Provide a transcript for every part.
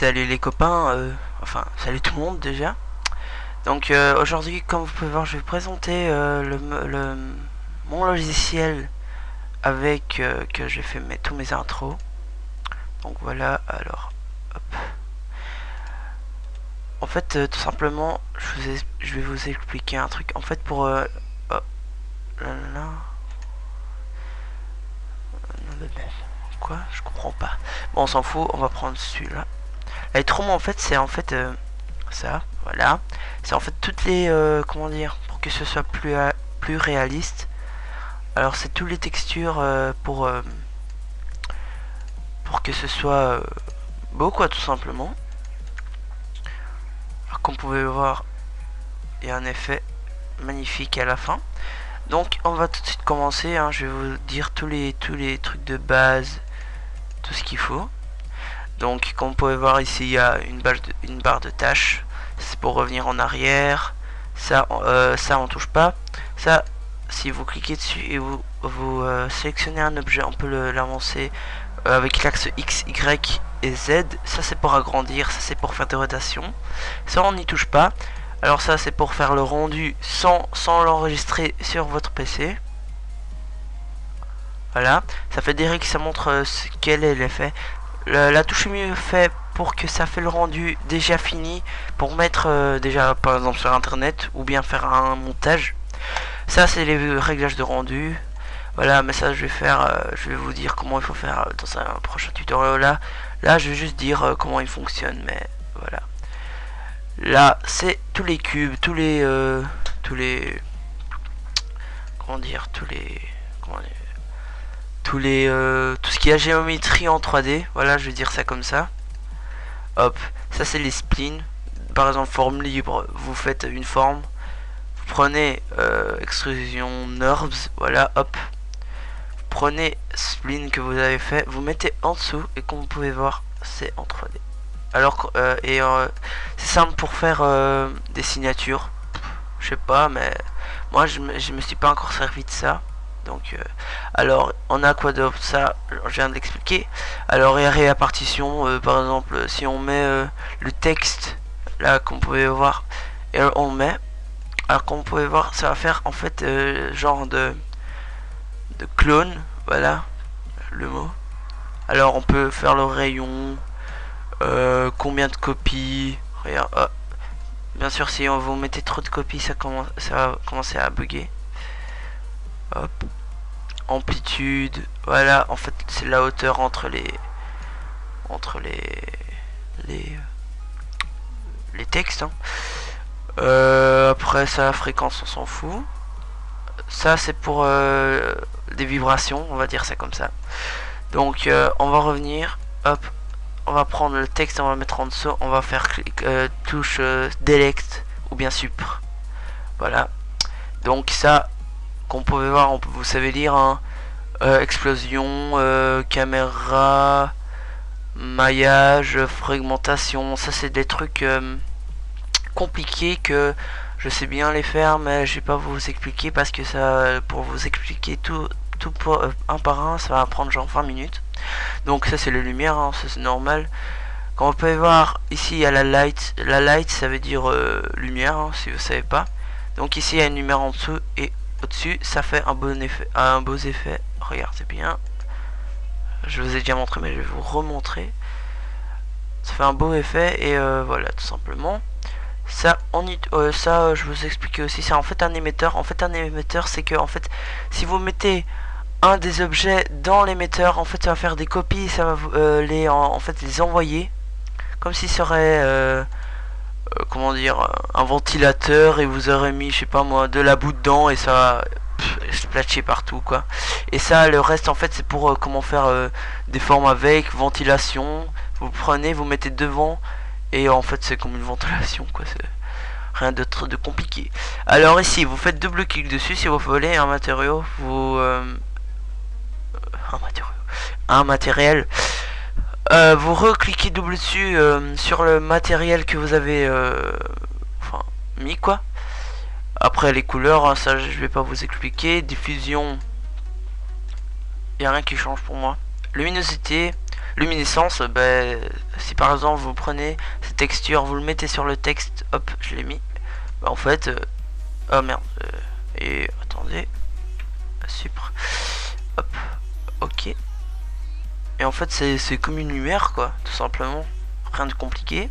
Salut les copains, enfin salut tout le monde déjà. Donc aujourd'hui, comme vous pouvez voir, je vais vous présenter mon logiciel avec que j'ai fait tous mes intros. Donc voilà, alors hop. En fait, tout simplement, je vais vous expliquer un truc. En fait, pour oh, là, là, quoi, je comprends pas. Bon, on s'en fout, on va prendre celui-là. Lightroom, en fait, c'est en fait ça, voilà. C'est en fait toutes les comment dire, pour que ce soit plus réaliste. Alors c'est toutes les textures pour que ce soit beau quoi, tout simplement. Alors comme vous pouvez voir, il y a un effet magnifique à la fin. Donc on va tout de suite commencer, hein. Je vais vous dire tous les trucs de base, tout ce qu'il faut. Donc comme vous pouvez voir ici, il y a une barre de tâches. C'est pour revenir en arrière. Ça on touche pas. Ça, si vous cliquez dessus et vous sélectionnez un objet, on peut l'avancer avec l'axe X, Y et Z. Ça c'est pour agrandir, ça c'est pour faire des rotations. Ça on n'y touche pas. Alors ça c'est pour faire le rendu sans l'enregistrer sur votre PC. Voilà, ça fait direct, ça montre quel est l'effet. La touche est mieux faite pour que ça fait le rendu déjà fini, pour mettre déjà par exemple sur internet ou bien faire un montage. Ça c'est les réglages de rendu. Voilà, mais ça je vais vous dire comment il faut faire dans un prochain tutoriel. Là je vais juste dire comment il fonctionne, mais voilà. Là c'est tous les cubes, tous les comment dire, tout ce qui est géométrie en 3D, voilà, je vais dire ça comme ça. Hop, ça c'est les splines. Par exemple, forme libre, vous faites une forme, vous prenez extrusion NURBS, voilà, hop. Vous prenez spline que vous avez fait, vous mettez en dessous et comme vous pouvez voir, c'est en 3D. Alors c'est simple pour faire des signatures. Je sais pas, mais moi je me suis pas encore servi de ça. Donc alors on a quoi d'autre, ça je viens de l'expliquer. Alors il y a répartition, par exemple si on met le texte là comme vous pouvez voir et on le met, alors comme vous pouvez voir ça va faire en fait genre de clone, voilà le mot. Alors on peut faire le rayon, combien de copies, regarde, oh. Bien sûr si vous mettez trop de copies ça va commencer à bugger. Hop. Amplitude, voilà, en fait c'est la hauteur entre les textes, hein. Après ça, la fréquence on s'en fout. Ça c'est pour des vibrations, on va dire ça comme ça. Donc on va revenir, hop, on va prendre le texte, on va mettre en dessous, on va faire touche delete ou bien supr. Voilà. Donc ça, comme vous pouvez voir, vous savez lire, hein, explosion, caméra, maillage, fragmentation. Ça c'est des trucs compliqués que je sais bien les faire, mais je vais pas vous expliquer parce que ça, pour vous expliquer tout un par un, ça va prendre genre 20 minutes. Donc ça c'est les lumières, hein, ça c'est normal. Comme vous pouvez voir ici il y a la light. La light ça veut dire lumière, hein, si vous savez pas. Donc ici il y a une lumière en dessous et au-dessus ça fait un beau effet. Regardez bien. Je vous ai déjà montré mais je vais vous remontrer. Ça fait un beau effet et voilà tout simplement. Ça, je vous expliquais aussi, c'est en fait un émetteur. En fait un émetteur c'est que en fait si vous mettez un des objets dans l'émetteur, en fait ça va faire des copies et ça va en fait les envoyer comme si ce serait comment dire, un ventilateur et vous aurez mis je sais pas moi de la boue dedans et ça va splatcher partout quoi. Et ça le reste en fait c'est pour comment faire des formes avec ventilation. Vous prenez, vous mettez devant et en fait c'est comme une ventilation quoi, c'est rien de compliqué. Alors ici vous faites double clic dessus si vous voulez un matériau, un matériel. Vous recliquez double dessus sur le matériel que vous avez mis quoi. Après les couleurs, hein, ça je vais pas vous expliquer. Diffusion, il n'y a rien qui change pour moi. Luminosité, luminescence, ben, si par exemple vous prenez cette texture, vous le mettez sur le texte, hop, je l'ai mis, ben, en fait, oh merde, et attendez, super, hop, ok, et en fait c'est comme une lumière quoi, tout simplement, rien de compliqué.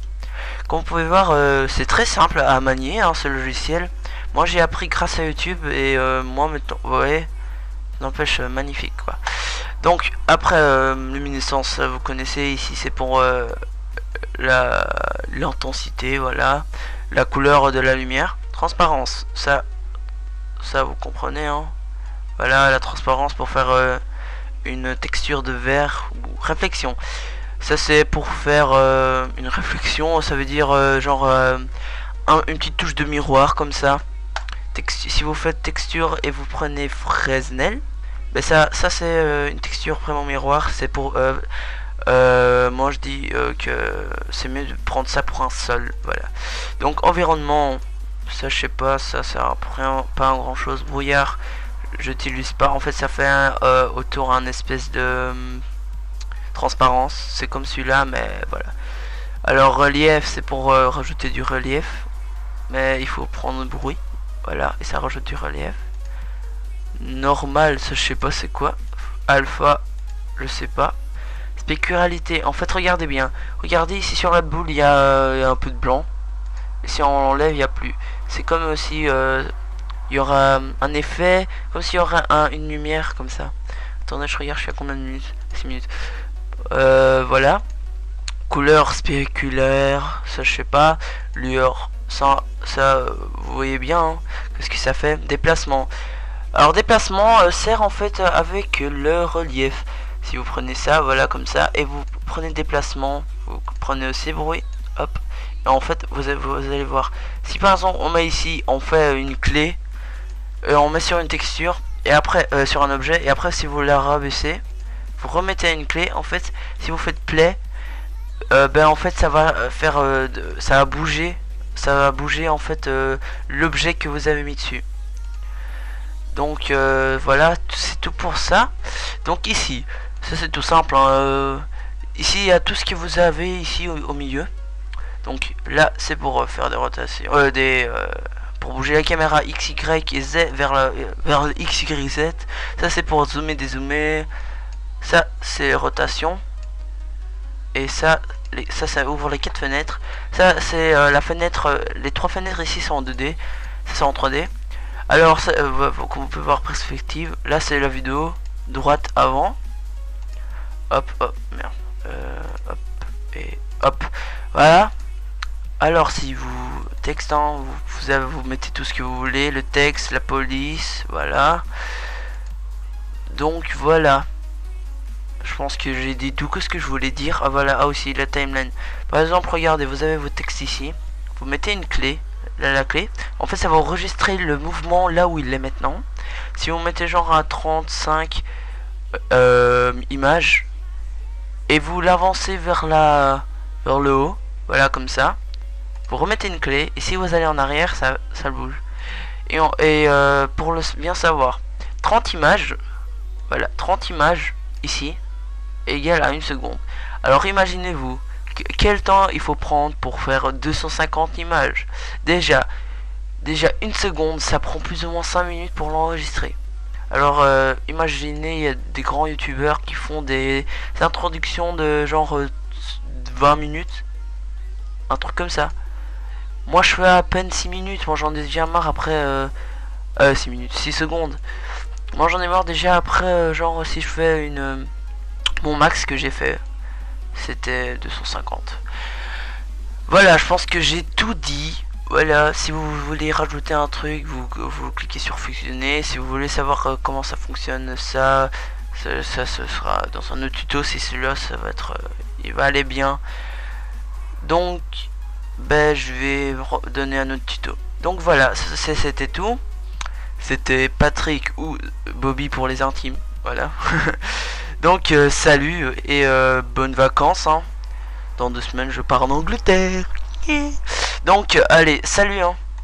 Comme vous pouvez voir, c'est très simple à manier hein, ce logiciel. Moi j'ai appris grâce à YouTube et moi maintenant, ouais, n'empêche magnifique quoi. Donc après luminescence, vous connaissez, ici c'est pour l'intensité, voilà, la couleur de la lumière. Transparence, ça vous comprenez hein. Voilà la transparence pour faire une texture de verre ou réflexion. Ça c'est pour faire une réflexion, ça veut dire genre une petite touche de miroir comme ça. Si vous faites texture et vous prenez Fresnel, ben ça c'est une texture vraiment miroir. C'est pour moi je dis que c'est mieux de prendre ça pour un sol. Voilà. Donc environnement, ça je sais pas, ça sert à rien, pas un grand chose. Brouillard, j'utilise pas. En fait ça fait autour un espèce de transparence. C'est comme celui-là, mais voilà. Alors relief, c'est pour rajouter du relief, mais il faut prendre le bruit. Voilà, et ça rajoute du relief. Normal, ça je sais pas c'est quoi. Alpha, je sais pas. Spécularité, en fait regardez bien. Regardez ici sur la boule, il y a un peu de blanc. Et si on l'enlève, il n'y a plus. C'est comme si il y aura un effet, comme s'il y aurait une lumière comme ça. Attendez, je regarde, je suis à combien de minutes? 6 minutes. Voilà. Couleur spéculaire, ça je sais pas. Lueur, ça vous voyez bien hein, qu'est-ce que ça fait. Déplacement. Alors déplacement sert en fait avec le relief. Si vous prenez ça, voilà comme ça, et vous prenez déplacement, vous prenez aussi bruit, hop. Et en fait vous allez voir. Si par exemple on met ici, on fait une clé, on met sur une texture et après sur un objet, et après si vous la rabaissez, vous remettez une clé. En fait, si vous faites play, ben en fait ça va faire, ça va bouger en fait l'objet que vous avez mis dessus. Donc voilà, c'est tout pour ça. Donc ici, ça c'est tout simple hein, ici il y a tout ce que vous avez ici au milieu. Donc là c'est pour faire des rotations, pour bouger la caméra X, Y et Z vers X, Y, Z. Ça c'est pour zoomer, dézoomer. Ça c'est rotation. Et ça ouvre les 4 fenêtres. Ça c'est la fenêtre, les 3 fenêtres ici sont en 2D. Ça c'est en 3D. Alors ça, comme vous pouvez voir, perspective. Là c'est la vidéo, droite avant. Hop, hop, merde. Hop, et hop. Voilà. Alors si vous textant, vous mettez tout ce que vous voulez, le texte, la police, voilà. Donc voilà. Je pense que j'ai dit tout ce que je voulais dire. Ah voilà, ah aussi la timeline. Par exemple, regardez, vous avez votre texte ici. Vous mettez une clé, là la clé. En fait, ça va enregistrer le mouvement là où il est maintenant. Si vous mettez genre à 35 images et vous l'avancez vers le haut, voilà comme ça. Vous remettez une clé et si vous allez en arrière, ça le bouge. Et pour bien savoir, 30 images, voilà, 30 images ici égale à 1 seconde. Alors imaginez-vous quel temps il faut prendre pour faire 250 images. Déjà 1 seconde, ça prend plus ou moins 5 minutes pour l'enregistrer. Alors imaginez, il y a des grands youtubeurs qui font des introductions de genre 20 minutes, un truc comme ça. Moi je fais à peine 6 minutes, moi j'en ai déjà marre après 6 minutes, 6 secondes. Moi j'en ai marre déjà après genre si je fais mon max que j'ai fait c'était 250. Voilà, je pense que j'ai tout dit. Voilà, si vous voulez rajouter un truc, vous cliquez sur fusionner. Si vous voulez savoir comment ça fonctionne, ça ce sera dans un autre tuto. Si celui-là ça va être il va aller bien. Donc ben je vais donner un autre tuto. Donc voilà, c'était tout. C'était Patrick ou Bobby pour les intimes. Voilà. Donc salut et bonnes vacances hein. Dans 2 semaines je pars en Angleterre. Yeah. Donc allez, salut hein.